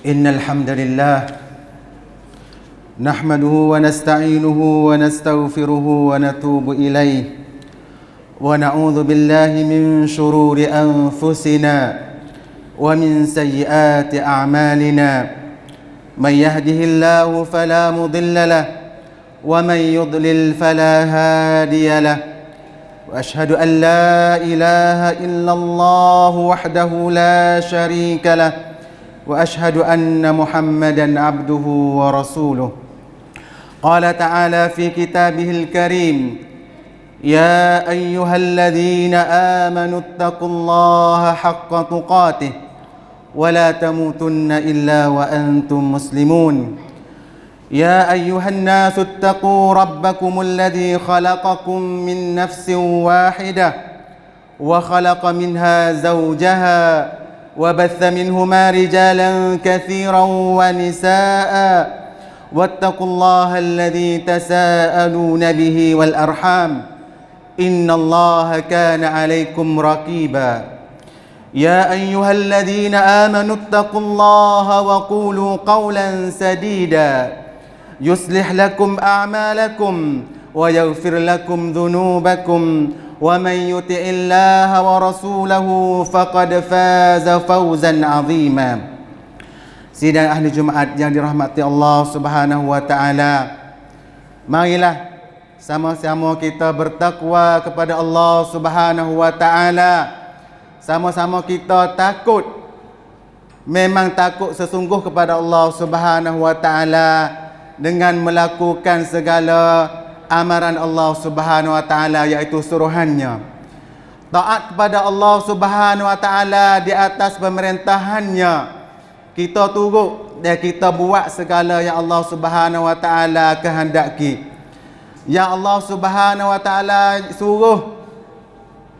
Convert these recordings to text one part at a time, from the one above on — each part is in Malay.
إن الحمد لله نحمده ونستعينه ونستغفره ونتوب إليه ونعوذ بالله من شرور أنفسنا ومن سيئات أعمالنا من يهده الله فلا مضل له ومن يضلل فلا هادي له وأشهد أن لا إله إلا الله وحده لا شريك له وأشهد أن محمدا عبده ورسوله. قال تعالى في كتابه الكريم: يا أيها الذين آمنوا اتقوا الله حق تقاته ولا تموتن إلا وأنتم مسلمون. يا أيها الناس اتقوا ربكم الذي خلقكم من نفس واحدة وخلق منها زوجها وبث منهما رجالا كثيرا ونساء واتقوا الله الذي تساءلون به والأرحام إن الله كان عليكم رقيبا. يا أيها الذين آمنوا اتقوا الله وقولوا قولا سديدا يصلح لكم أعمالكم ويغفر لكم ذنوبكم ومن يطع الله ورسوله فقد فاز فوزا عظيما. Sidang ahli Jumaat yang dirahmati Allah Subhanahu wa taala, marilah sama-sama kita bertakwa kepada Allah Subhanahu wa taala. Sama-sama kita takut, memang takut sesungguh kepada Allah Subhanahu wa taala dengan melakukan segala amaran Allah Subhanahu wa taala, iaitu suruhannya. Taat kepada Allah Subhanahu wa taala di atas pemerintahannya. Kita turut dan kita buat segala yang Allah Subhanahu wa taala kehendaki. Yang Allah Subhanahu wa taala suruh,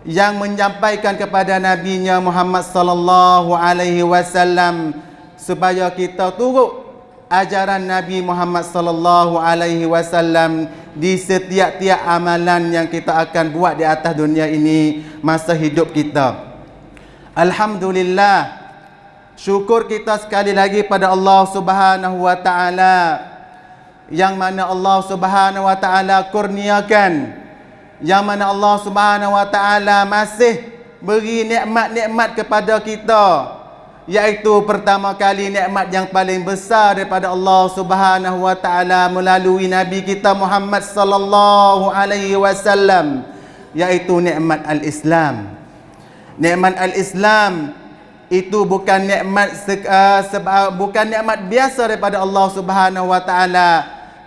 yang menyampaikan kepada nabinya Muhammad sallallahu alaihi wasallam supaya kita turut ajaran Nabi Muhammad sallallahu alaihi wasallam di setiap-tiap amalan yang kita akan buat di atas dunia ini masa hidup kita. Alhamdulillah, syukur kita sekali lagi pada Allah Subhanahu wa taala, yang mana Allah Subhanahu wa taala kurniakan, yang mana Allah Subhanahu wa taala masih beri nikmat-nikmat kepada kita, iaitu pertama kali nikmat yang paling besar daripada Allah Subhanahu wa taala melalui nabi kita Muhammad sallallahu alaihi wasallam, iaitu nikmat al-Islam. Nikmat al-Islam itu bukan nikmat bukan nikmat biasa daripada Allah Subhanahu wa taala,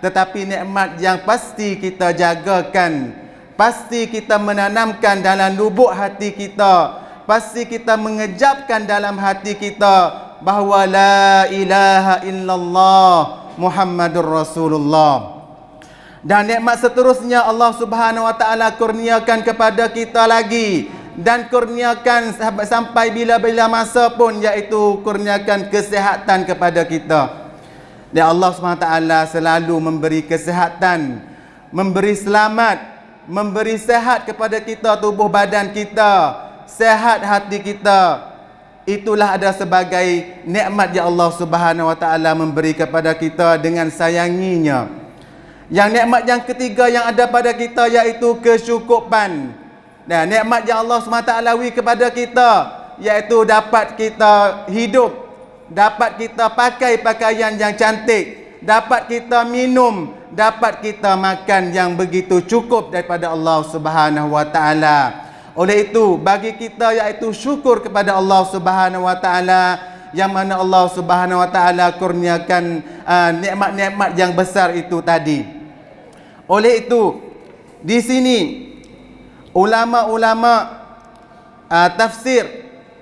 tetapi nikmat yang pasti kita jagakan, pasti kita menanamkan dalam lubuk hati kita, pasti kita mengejapkan dalam hati kita bahawa la ilaha illallah Muhammadur Rasulullah. Dan nikmat seterusnya Allah Subhanahu wa taala kurniakan kepada kita lagi, dan kurniakan sampai bila-bila masa pun, iaitu kurniakan kesihatan kepada kita. Dan Allah Subhanahu wa taala selalu memberi kesihatan, memberi selamat, memberi sehat kepada kita, tubuh badan kita, sehat hati kita. Itulah ada sebagai nikmat yang Allah Subhanahu wa taala memberi kepada kita dengan sayanginya. Yang nikmat yang ketiga yang ada pada kita iaitu kesyukupan. Dan nikmat yang Allah Subhanahu wa taala beri kepada kita iaitu dapat kita hidup, dapat kita pakai pakaian yang cantik, dapat kita minum, dapat kita makan yang begitu cukup daripada Allah Subhanahu wa taala. Oleh itu, bagi kita iaitu syukur kepada Allah Subhanahu wa taala, yang mana Allah Subhanahu wa taala kurniakan nikmat-nikmat yang besar itu tadi. Oleh itu, di sini ulama-ulama tafsir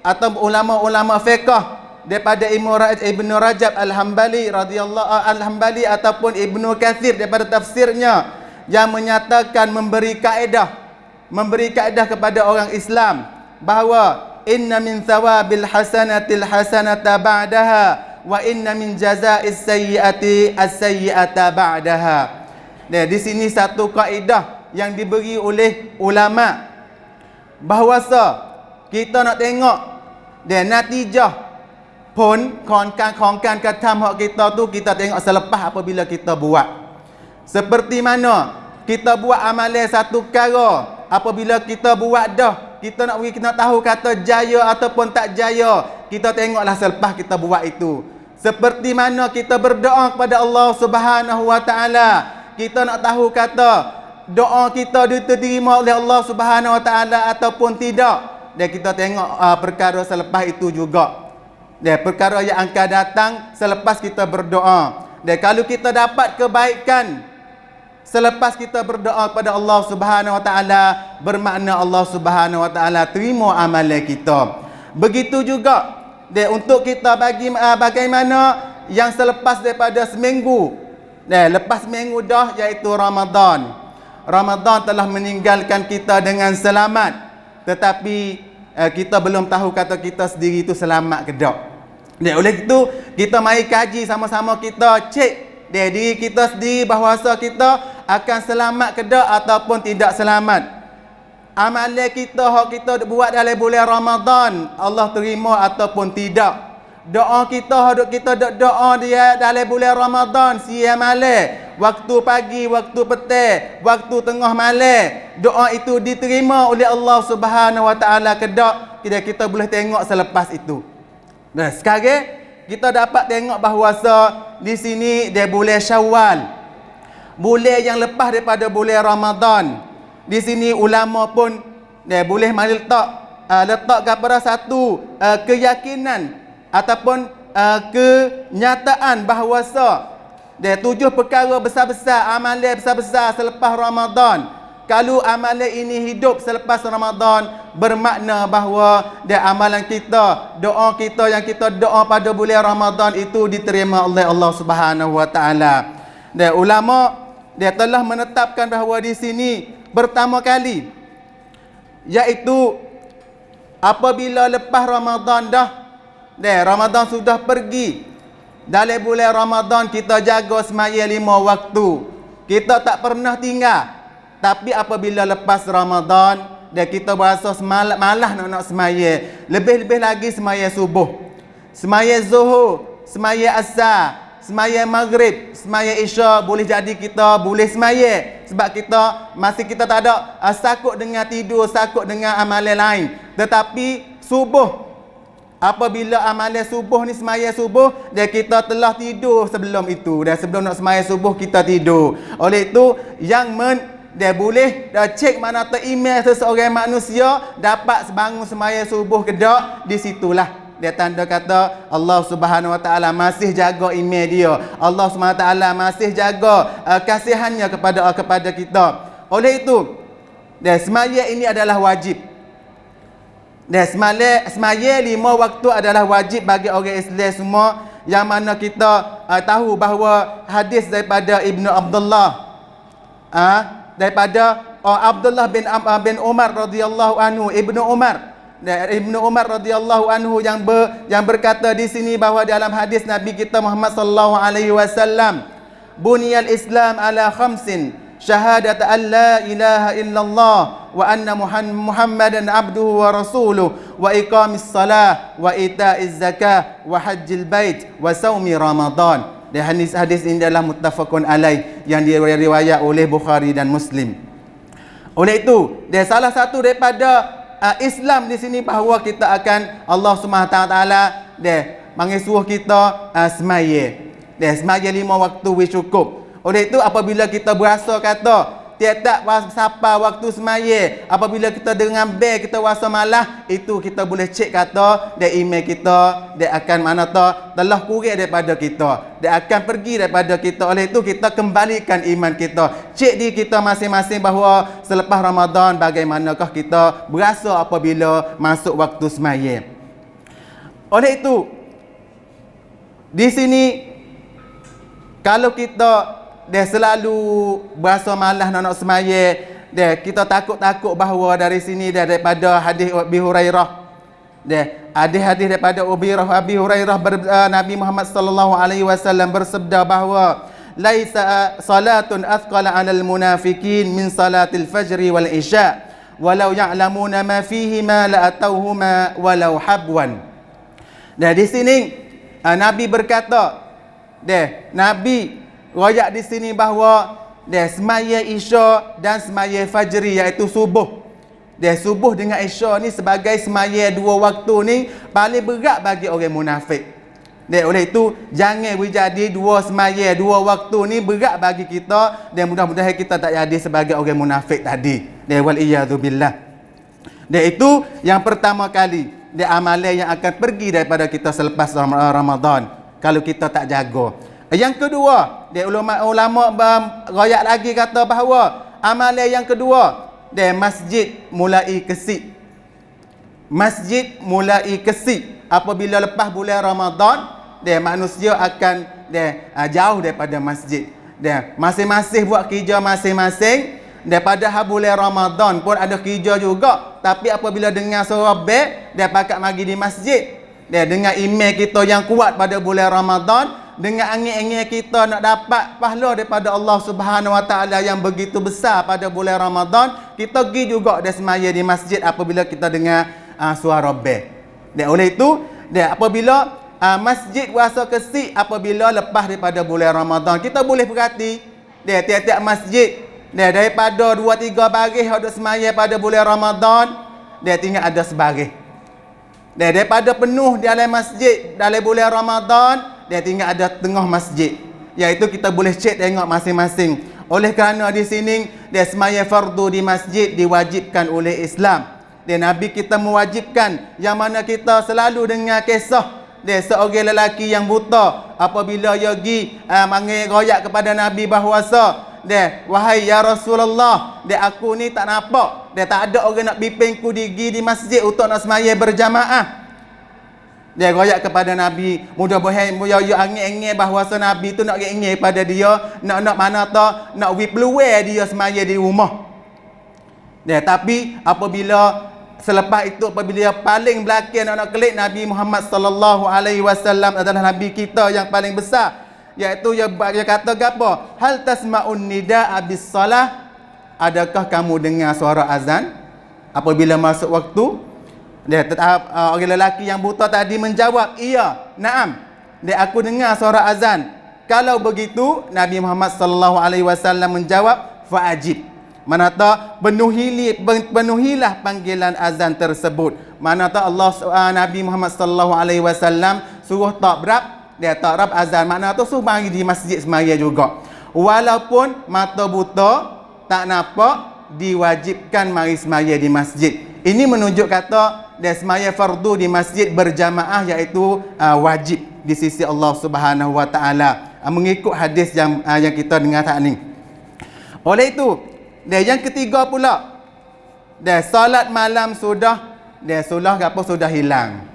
atau ulama-ulama fiqh daripada Ibnu Rajab Al-Hambali radhiyallahu Al-Hambali ataupun Ibnu Katsir daripada tafsirnya, yang menyatakan memberi kaedah kepada orang Islam bahawa inna min thawabil hasanatil hasanata ba'daha wa inna min jaza'is sayyiati as-sayyiata ba'daha. Nah, di sini satu kaedah yang diberi oleh ulama bahawasa kita nak tengok dan natijah pun khongkan katam hak kita tu kita tengok selepas apabila kita buat. Seperti mana kita buat amalan satu perkara, apabila kita buat dah, kita nak tahu kata jaya ataupun tak jaya, kita tengoklah selepas kita buat itu. Seperti mana kita berdoa kepada Allah Subhanahu wa taala, kita nak tahu kata doa kita diterima oleh Allah Subhanahu wa taala ataupun tidak. Dan kita tengok perkara selepas itu juga. Dan perkara yang akan datang selepas kita berdoa. Dan kalau kita dapat kebaikan selepas kita berdoa kepada Allah Subhanahu wa taala, bermakna Allah Subhanahu wa taala terima amalan kita. Begitu juga untuk kita bagaimana yang selepas daripada seminggu. Lepas seminggu dah, iaitu Ramadan. Ramadan telah meninggalkan kita dengan selamat, tetapi kita belum tahu kata kita sendiri itu selamat ke tak. Oleh itu kita mari kaji sama-sama, kita cek diri kita sendiri bahawasa kita akan selamat ke tak ataupun tidak selamat. Amalan kita hak kita buat dalam bulan Ramadan Allah terima ataupun tidak. Doa kita hak kita doa dia dalam bulan Ramadan siang malam, waktu pagi, waktu petang, waktu tengah malam, doa itu diterima oleh Allah Subhanahu wa taala ke tak? Kita boleh tengok selepas itu. Nah, sekarang kita dapat tengok bahawasa di sini dia bulan Syawal, bulan yang lepas daripada bulan Ramadan. Di sini ulama pun dia boleh letak kepada satu keyakinan ataupun kenyataan bahawasa dia 7 perkara besar-besar, amalan besar-besar selepas Ramadan. Kalau amalan ini hidup selepas Ramadan, bermakna bahawa dia amalan kita, doa kita yang kita doa pada bulan Ramadan itu diterima oleh Allah Subhanahu wa taala. Dan ulama dia telah menetapkan bahawa di sini pertama kali, iaitu apabila lepas Ramadan dah, Ramadan sudah pergi, dalam bulan Ramadan kita jaga sembahyang 5 waktu. Kita tak pernah tinggal. Tapi apabila lepas Ramadan, dan kita berasa malah nak sembahyang, lebih-lebih lagi sembahyang subuh, sembahyang zuhur, sembahyang asar, sembahyang maghrib, sembahyang isya, boleh jadi kita boleh sembahyang sebab kita tak ada sakut dengan tidur, sakut dengan amalan lain. Tetapi subuh, apabila amalan subuh ni sembahyang subuh, dan kita telah tidur sebelum itu, dan sebelum nak sembahyang subuh kita tidur. Oleh itu yang dia boleh dah cek mana tu email seseorang manusia dapat bangun sembahyang subuh ke tak, di situlah dia tanda kata Allah Subhanahu wa taala masih jaga email dia. Allah Subhanahu wa taala masih jaga kasihannya kepada kita. Oleh itu, sembahyang ini adalah wajib. Dan sembahyang 5 waktu adalah wajib bagi orang Islam semua, yang mana kita tahu bahawa hadis daripada Ibnu Abdullah, daripada Abdullah bin Umar radhiyallahu anhu, Ibnu Umar radhiyallahu anhu yang berkata di sini bahawa dalam hadis Nabi kita Muhammad sallallahu alaihi wasallam, buniyal Islam ala khamsin, syahadat an la ilaha illallah wa anna Muhammadan abduhu wa rasuluh wa iqamis salah wa ita'iz zakah wa hajjil bait wa saumi Ramadan. Dan hadis ini adalah muttafaqun alaih, yang diriwayat oleh Bukhari dan Muslim. Oleh itu, dia salah satu daripada Islam di sini bahawa kita akan Allah Subhanahu wa taala dia mengisuh kita sembahyang. Dia sembahyang 5 waktu cukup. Oleh itu apabila kita berasa kata tiap-tiap siapa waktu sembahyang, apabila kita dengan bel kita rasa malah, itu kita boleh cek kata dia email kita dia akan mana telah kurang daripada kita, dia akan pergi daripada kita. Oleh itu kita kembalikan iman kita, cek diri kita masing-masing bahawa selepas Ramadan bagaimanakah kita berasa apabila masuk waktu sembahyang. Oleh itu di sini kalau kita dia selalu berasa malas nak sembahyang, dia kita takut-takut bahawa dari sini dia daripada hadis Abi Hurairah, dia hadis daripada Abi Hurairah Nabi Muhammad sallallahu alaihi wasallam bersabda bahawa laisa salatun athqala 'alal munafiqin min salatil fajri wal isya walau ya'lamuna ma fihi ma la atauhuma walau habwan. Dan di sini Nabi berkata, Nabi royak di sini bahawa semaya Isya dan semaya Fajri, iaitu subuh. Subuh dengan Isya ni sebagai semaya dua waktu ni paling berat bagi orang munafik. Oleh itu jangan jadi dua semaya dua waktu ni berat bagi kita, dan mudah-mudahan kita tak jadi sebagai orang munafik tadi. Wal iyadzu billah. Itu yang pertama kali amalan yang akan pergi daripada kita selepas Ramadan kalau kita tak jaga. Yang kedua, ulama royak lagi kata bahawa amalan yang kedua, masjid mulai kesik. Masjid mulai kesik apabila lepas bulan Ramadan, manusia akan jauh daripada masjid. Masing-masing buat kerja masing-masing. Daripada bulan Ramadan pun ada kerja juga, tapi apabila dengar suara bel, dia pakat magi di masjid. Dengan iman kita yang kuat pada bulan Ramadan, dengan angin-angin kita nak dapat pahala daripada Allah Subhanahu Wa Taala yang begitu besar pada bulan Ramadan, kita pergi juga semaya di masjid apabila kita dengar suara bel. Oleh itu, apabila masjid rasa kesik apabila lepas daripada bulan Ramadan, kita boleh perhati tiap-tiap masjid daripada 2-3 baris ada semaya pada bulan Ramadan, tinggal ada sebaris. Daripada penuh dalam masjid dalam bulan Ramadan, tinggal ada tengah masjid. Iaitu kita boleh cek tengok masing-masing. Oleh kerana di sini semaya fardu di masjid diwajibkan oleh Islam. Nabi kita mewajibkan, yang mana kita selalu dengar kisah seorang lelaki yang buta apabila dia pergi manggil royak kepada Nabi bahawasa, wahai ya Rasulullah, aku ni tak nampak, tak ada orang nak bimbingku di masjid untuk nak semaya berjamaah. Royak kepada Nabi, mudah-mudahan dia angin-angin bahawasa Nabi tu nak ingin pada dia, nak mana tak nak peluang dia semaya di rumah. Tapi apabila selepas itu, apabila paling belakang nak kelik Nabi Muhammad sallallahu alaihi wasallam adalah Nabi kita yang paling besar, iaitu dia kata apa? Hal tasma'un nida'a bis salah? Adakah kamu dengar suara azan apabila masuk waktu? Orang lelaki yang buta tadi menjawab, iya, naam. Aku dengar suara azan. Kalau begitu, Nabi Muhammad sallallahu alaihi wasallam menjawab, fa'ajib. Manata penuhilah panggilan azan tersebut. Manata Nabi Muhammad sallallahu alaihi wasallam suruh takrab azan. Makna tu suruh mari di masjid semaya juga. Walaupun mata buta tak nampak, diwajibkan mari semaya di masjid. Ini menunjuk kata semaya fardu di masjid berjamaah, iaitu wajib di sisi Allah Subhanahu Wa Taala, mengikut hadis yang kita dengar tak ni. Oleh itu, yang ketiga pula, solat malam sudah sudah hilang.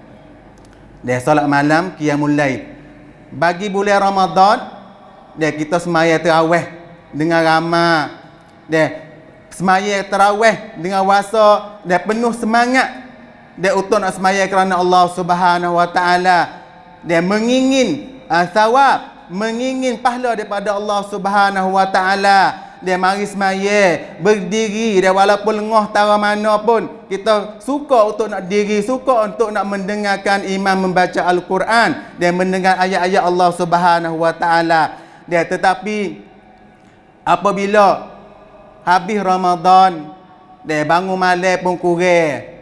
Solat malam qiyamul lail. Bagi bulan Ramadan, kita semaya tarawih dengan ramai. Semaya tarawih dengan wasa penuh semangat. Untuk nak semaya kerana Allah Subhanahu Wa Taala. Mengingin thawab, mengingin pahala daripada Allah Subhanahu Wa Taala. Mari semaya berdiri, walaupun lengah tara mana pun kita suka untuk nak diri, suka untuk nak mendengarkan imam membaca Al-Quran dan mendengar ayat-ayat Allah Subhanahu Wa Taala. Tetapi apabila habis Ramadan, bangun malam pun kurang.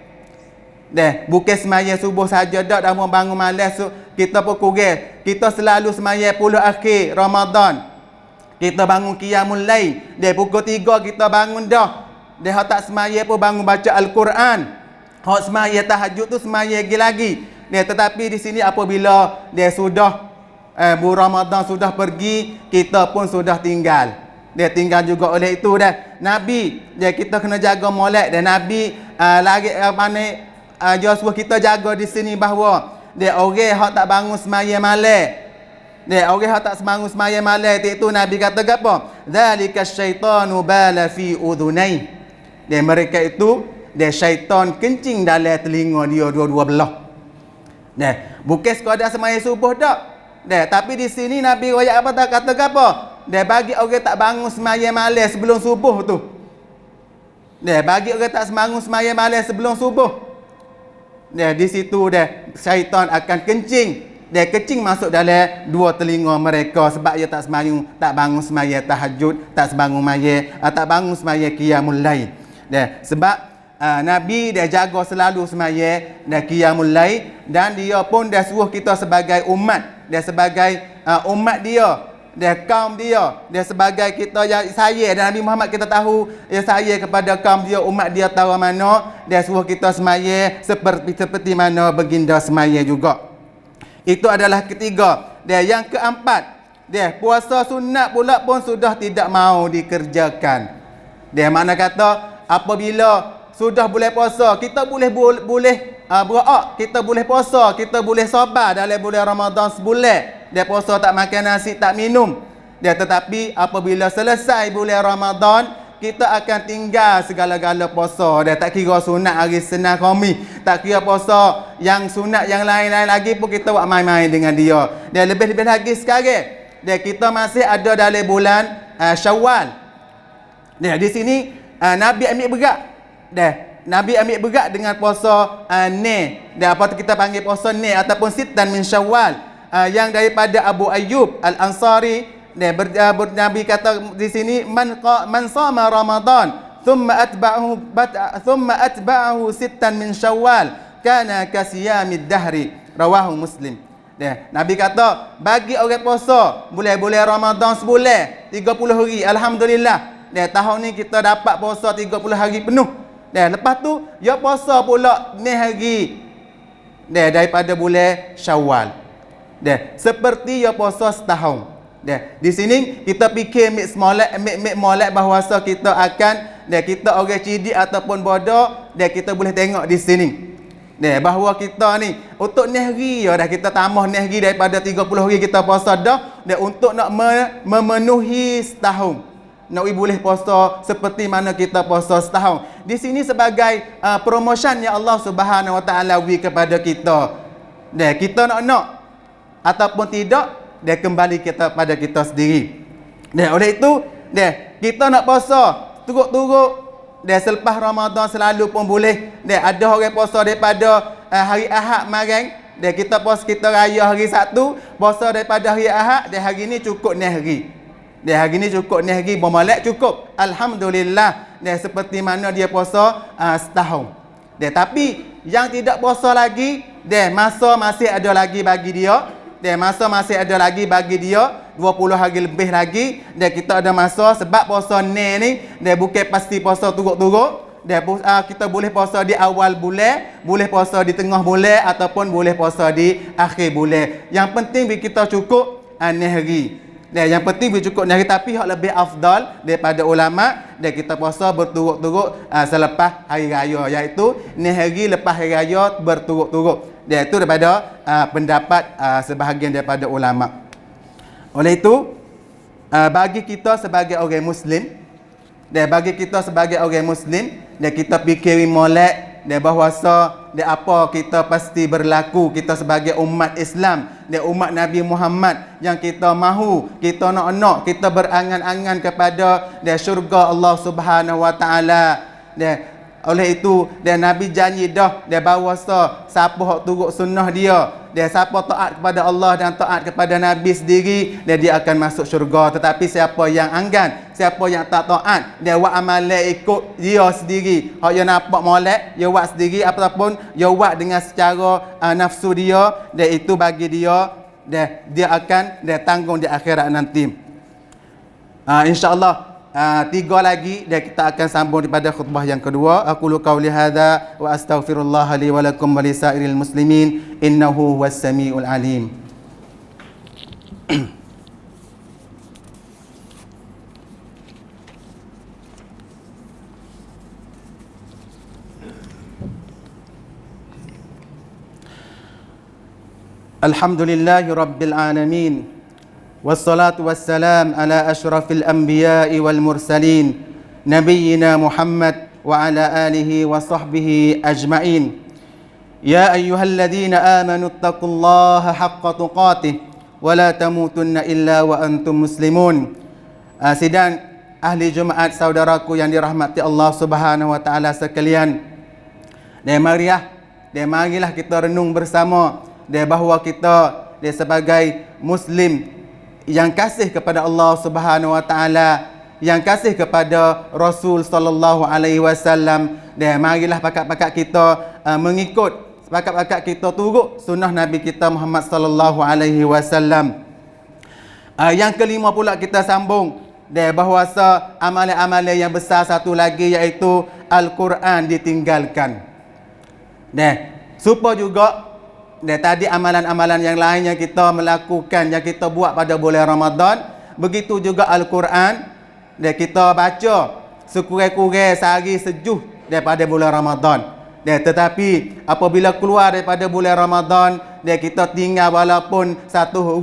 Bukan semaya subuh saja dah mau bangun malam, kita pun kurang. Kita selalu semaya 10 akhir Ramadan. Kita bangun qiyamul lail. Pukul 3 kita bangun dah. Hak tak semaya pun bangun baca Al-Quran. Hak semaya tahajud tu semaya lagi. Tetapi di sini apabila sudah bulan Ramadan sudah pergi, kita pun sudah tinggal. Tinggal juga. Oleh itu Nabi kita kena jaga molek. Nabi lagi dia suruh kita jaga di sini bahawa orang hak tak bangun semaya malam. Orang hak tak bangun semaya malam itu Nabi kata apa? Zalika syaitanu bala fi udhunai. Mereka itu syaitan kencing dalam telinga dia dua-dua belah. Bukan sekadar semaya subuh tak. Tapi di sini Nabi royak apa tak kata apa? Bagi orang tak bangun semaya malam sebelum subuh tu. Bagi orang tak bangun semaya malam sebelum subuh. dia di situ dia syaitan akan kencing. Dia kencing masuk dalam dua telinga mereka sebab dia tak sembahyang, tak bangun sembahyang tahajud, tak sembangun tak bangun sembahyang qiyamul lail. Dia sebab Nabi dia jaga selalu sembahyang dan qiyamul lail, dan dia pun dia suruh kita sebagai umat, dia sebagai umat dia kaum dia sebagai kita yang saya dan Nabi Muhammad kita tahu dia saya kepada kaum dia, umat dia tahu mana, dia suruh kita sembahyang seperti mana baginda sembahyang juga. Itu adalah ketiga. Dia yang keempat, dia puasa sunat pula pun sudah tidak mau dikerjakan. Dia mana kata apabila sudah boleh puasa, kita boleh berak, kita boleh puasa, kita boleh sabar dalam bulan Ramadan sebulan. Dia puasa tak makan nasi, tak minum. Dia tetapi apabila selesai bulan Ramadan, kita akan tinggal segala-gala puasa. Dia tak kira sunat hari Senin Khamis, tak kira puasa yang sunat yang lain-lain lagi pun kita buat main-main dengan dia. Dia lebih-lebih lagi sekarang, dia kita masih ada dalam bulan Syawal. Dia di sini Nabi ambil berat. Nabi ambil berat dengan puasa ni. Dia apa kita panggil puasa ni ataupun sitan min Syawal, yang daripada Abu Ayyub Al-Ansari. Nabi kata di sini man sama Ramadan thumma atba'ahu sittan min Syawal kana kasiyamid dahri, rawahu Muslim. Nabi kata bagi orang puasa bulan-bulan Ramadan sebulan 30 hari, alhamdulillah. Tahun ni kita dapat puasa 30 hari penuh. Lepas tu dia puasa pula ni hari daripada bulan Syawal. Seperti dia puasa setahun. Di sini kita fikir ambil molek bahawasa kita akan kita orang cidik ataupun bodoh, kita boleh tengok di sini bahawa kita ni untuk ni hari dah kita tambah ni hari daripada 30 hari kita puasa dah untuk nak memenuhi setahun, nak boleh puasa seperti mana kita puasa setahun. Di sini sebagai promotion yang Allah Subhanahu Wa Taala beri kepada kita. Kita nak ataupun tidak, dia kembali kita pada kita sendiri. Oleh itu, kita nak puasa turut-turut. Selepas Ramadan selalu pun boleh. Ada orang puasa daripada hari Ahad kemarin. Kita puasa, kita raya hari Sabtu, puasa daripada hari Ahad. Hari ni cukup ni hari. Hari ni cukup ni hari, bermolek cukup. Alhamdulillah. Seperti mana dia puasa setahun. Tapi yang tidak puasa lagi, masa masih ada lagi bagi dia. Masa masih ada lagi bagi dia 20 hari lebih lagi. Kita ada masa sebab puasa ni bukan pasti puasa turut-turut. Kita boleh puasa di awal bulan, boleh puasa di tengah bulan ataupun boleh puasa di akhir bulan. Yang penting kita cukup ni hari. Yang penting cukup ni hari, tapi hak lebih afdal daripada ulama kita puasa berturut-turut selepas hari raya, iaitu ni hari lepas hari raya berturut-turut. Itu daripada pendapat sebahagian daripada ulama. Oleh itu bagi kita sebagai orang Muslim, kita fikiri molek bahawasa apa kita pasti berlaku kita sebagai umat Islam, umat Nabi Muhammad yang kita mahu, kita nak kita berangan-angan kepada syurga Allah Subhanahu Wa Taala. Oleh itu Nabi janji dah bahawasa siapa hak turut sunnah dia, siapa taat kepada Allah dan taat kepada Nabi sendiri, dia akan masuk syurga. Tetapi siapa yang enggan, siapa yang tak taat, dia buat amalan ikut dia sendiri, hak dia nampak molek dia buat sendiri ataupun dia buat dengan secara nafsu dia, itu bagi dia akan tanggung di akhirat nanti. InsyaAllah 3 lagi dan kita akan sambung pada khutbah yang kedua. Aqulu qauli hadza wa astaghfirullah li wa lakum wa lisairil muslimin innahu huwas samiul alim. Alhamdulillahi rabbil alamin. Wassalatu wassalam ala ashrafil anbiya'i wal mursalin nabiyyina Muhammad wa ala alihi wa sahbihi ajma'in. Ya ayyuhalladzina amanu taqullaha haqqa tuqatih wa la tamutunna illa wa antum muslimun. Sidang ahli Jumaat saudaraku yang dirahmati Allah Subhanahu wa taala sekalian. Dan mariah Dia marilah kita renung bersama dia bahawa kita dia sebagai muslim yang kasih kepada Allah Subhanahu wa taala, yang kasih kepada Rasul sallallahu alaihi wasallam. Dan marilah pakat-pakat kita mengikut, pakat-pakat kita turut sunnah Nabi kita Muhammad sallallahu alaihi wasallam. Yang kelima pula kita sambung dan bahawasa amalan-amalan yang besar satu lagi iaitu Al-Quran ditinggalkan. Dan supaya juga tadi amalan-amalan yang lain yang kita melakukan, yang kita buat pada bulan Ramadan, begitu juga Al-Quran dan kita baca sekurang-kurang sehari sejuh daripada bulan Ramadan. Tetapi apabila keluar daripada bulan Ramadan, kita tinggal walaupun satu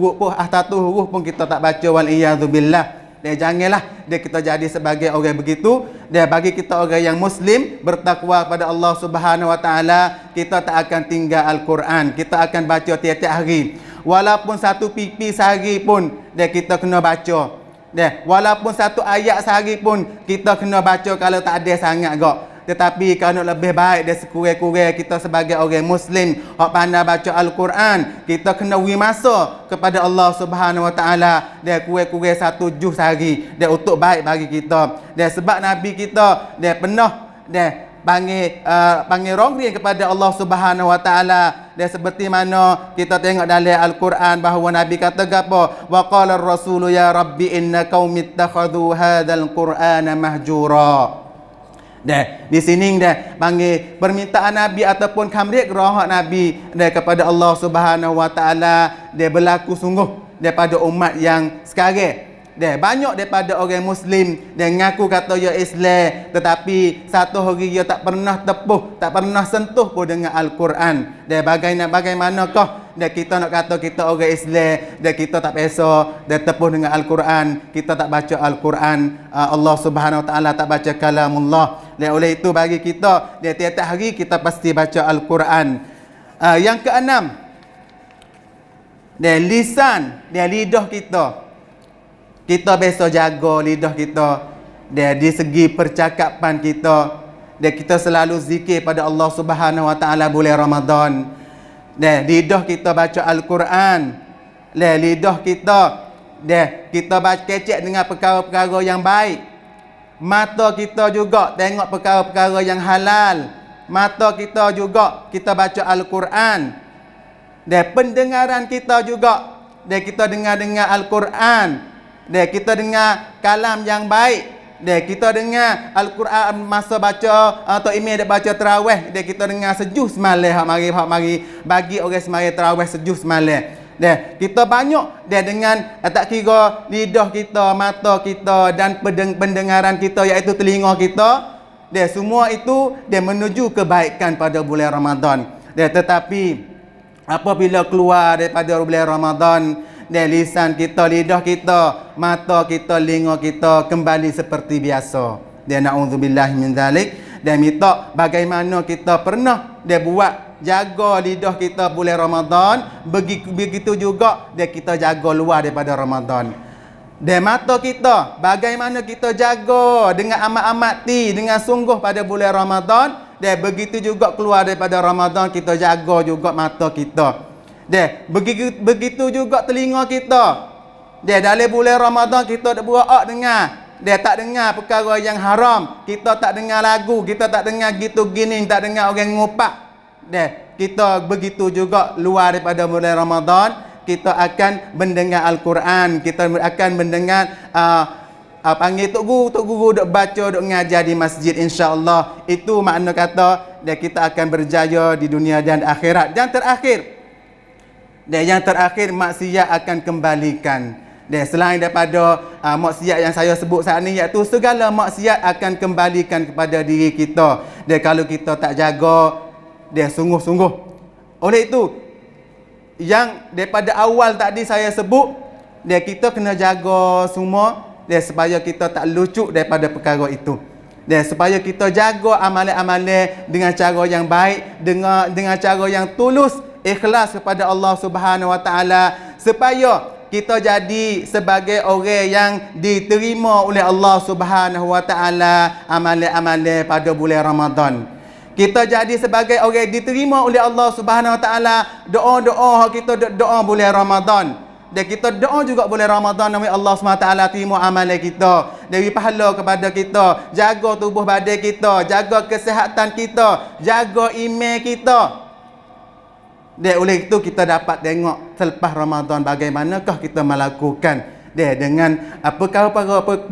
huruf pun kita tak baca, wal iyadzubillah. Janganlah kita jadi sebagai orang begitu. Bagi kita orang yang muslim bertakwa pada Allah Subhanahu wa taala, kita tak akan tinggal Al-Quran. Kita akan baca tiap-tiap hari. Walaupun satu pipi sehari pun kita kena baca. Walaupun satu ayat sehari pun kita kena baca kalau tak ada sangat gak. Tetapi kalau lebih baik dia sekurang-kurang kita sebagai orang muslim hak pandai baca Al-Quran, kita kena beri masa kepada Allah Subhanahu wa taala dia kurang-kurang satu juz sehari, dia untuk baik bagi kita. Dia sebab Nabi kita dia pernah dia panggil rongring kepada Allah Subhanahu wa taala. Dia seperti mana kita tengok dalam Al-Quran bahawa Nabi kata apa? Wa qala ar-rasulu ya rabbi inna qaumi ittakhadhu hadzal qur'ana mahjura. Di sini panggil permintaan Nabi ataupun kamrik roh Nabi kepada Allah Subhanahu wa taala dia berlaku sungguh daripada umat yang sekarang. Banyak daripada orang muslim dia ngaku kata ya Islam, tetapi satu hari dia tak pernah tepuh, tak pernah sentuh pun dengan Al-Quran. Bagaimanakah kita nak kata kita orang Islam dan kita tak biasa dia tepuh dengan Al-Quran, kita tak baca Al-Quran, Allah Subhanahu wa taala tak baca kalamullah. Oleh itu bagi kita tiap-tiap hari kita pasti baca Al-Quran. Yang keenam, lisan, lidah kita. Kita biasa jaga lidah kita di segi percakapan kita. Kita selalu zikir pada Allah Subhanahu wa taala bulan Ramadan. Lidah kita baca Al-Quran. Lidah kita baca kecek dengan perkara-perkara yang baik. Mata kita juga tengok perkara-perkara yang halal. Mata kita juga kita baca Al-Quran. Pendengaran kita juga kita dengar Al-Quran. Kita dengar kalam yang baik. Kita dengar Al-Quran masa baca atau imam baca tarawih. Kita dengar sejuh semalam. Hak mari bagi orang semaya tarawih sejuh semalam. Kita banyak dengan tak kira lidah kita, mata kita dan pendengaran kita iaitu telinga kita. Semua itu menuju kebaikan pada bulan Ramadan. Tetapi apabila keluar daripada bulan Ramadan, lisan kita, lidah kita, mata kita, telinga kita kembali seperti biasa. Na'udzubillah min zalik. Minta bagaimana kita pernah buat jaga lidah kita bulan Ramadan, begitu juga kita jaga luar daripada Ramadan. Mata kita bagaimana kita jaga dengan amat-amat dengan sungguh pada bulan Ramadan, begitu juga keluar daripada Ramadan kita jaga juga mata kita. Begitu juga telinga kita. Dalam bulan Ramadan kita tak buat dengar. Tak dengar perkara yang haram. Kita tak dengar lagu, kita tak dengar gitu gini, tak dengar orang ngupak. Kita begitu juga luar daripada bulan Ramadan, kita akan mendengar Al-Quran, kita akan mendengar panggil tok guru dok baca, dok ngajar di masjid, insya-Allah. Itu makna kata kita akan berjaya di dunia dan akhirat. Yang terakhir maksiat akan kembalikan. Selain daripada maksiat yang saya sebut saat ini, iaitu segala maksiat akan kembalikan kepada diri kita. Kalau kita tak jaga sungguh-sungguh. Oleh itu yang daripada awal tadi saya sebut, kita kena jaga semua supaya kita tak lucuk daripada perkara itu. Supaya kita jaga amalan-amalan dengan cara yang baik, dengan cara yang tulus, ikhlas kepada Allah Subhanahu wa taala, supaya kita jadi sebagai orang yang diterima oleh Allah Subhanahu wa taala amalan-amalan pada bulan Ramadan. Kita jadi sebagai orang diterima oleh Allah Subhanahu Wa Taala. Doa-doa kita doa bulan Ramadan. Dan kita doa juga bulan Ramadan nama Allah SWT terima amalan kita. Dari pahala kepada kita. Jaga tubuh badan kita. Jaga kesihatan kita. Jaga iman kita. Dan oleh itu kita dapat tengok selepas Ramadan bagaimanakah kita melakukan dengan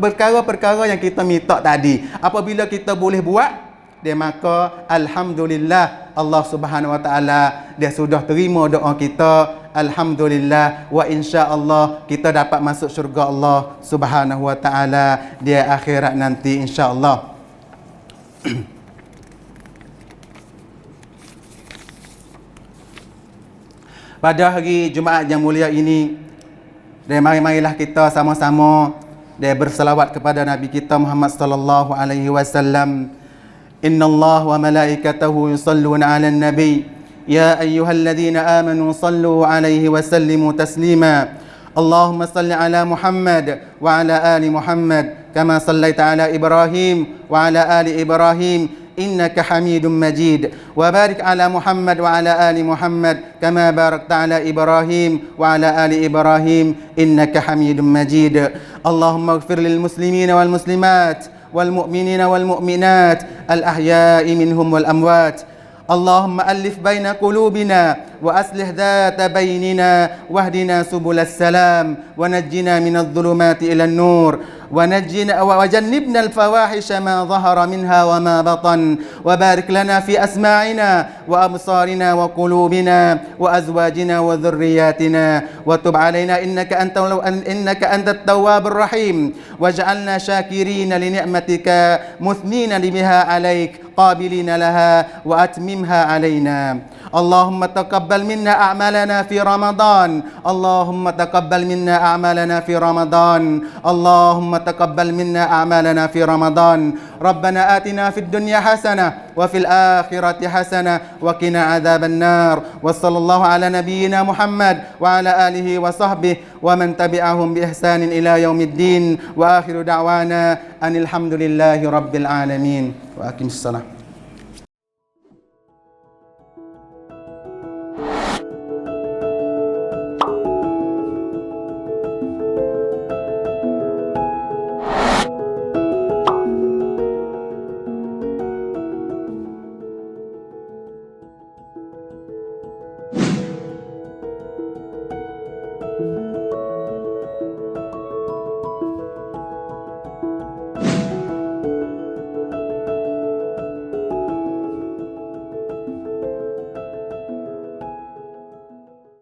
perkara-perkara yang kita minta tadi. Apabila kita boleh buat, maka alhamdulillah Allah Subhanahu Wa Taala dia sudah terima doa kita. Alhamdulillah wa insya-Allah kita dapat masuk syurga Allah Subhanahu Wa Taala di akhirat nanti insya-Allah. Pada hari Jumaat yang mulia ini, mari-marilah kita sama-sama berselawat kepada Nabi kita Muhammad sallallahu alaihi wasallam. Innallaha wa malaikatahu yusalluna 'alan nabi ya ayyuhalladzina amanu sallu 'alaihi wa sallimu taslima. Allahumma salli 'ala Muhammad wa 'ala ali Muhammad kama sallaita 'ala Ibrahim wa 'ala ali Ibrahim إنك حميد مجيد وبارك على محمد وعلى آل محمد كما باركت على إبراهيم وعلى آل إبراهيم إنك حميد مجيد اللهم اغفر للمسلمين والمسلمات والمؤمنين والمؤمنات الأحياء منهم والأموات اللهم ألف بين قلوبنا وأصلح ذات بيننا واهدنا سبل السلام ونجنا من الظلمات إلى النور وجنبنا الفواحش ما ظهر منها وما بطن وبارك لنا في أسماعنا وأبصارنا وقلوبنا وأزواجنا وذرياتنا وتب علينا إنك أنت التواب الرحيم واجعلنا شاكرين لنعمتك مثنين بها عليك قابلين لها وأتممها علينا اللهم تقبل منا أعمالنا في رمضان اللهم تقبل منا أعمالنا في رمضان اللهم تقبل منا أعمالنا في رمضان ربنا آتنا في الدنيا حسنة وفي الآخرة حسنة وقنا عذاب النار وصلى الله على نبينا محمد وعلى آله وصحبه ومن تبعهم بإحسان إلى يوم الدين وآخر دعوانا أن الحمد لله رب العالمين وأقم الصلاة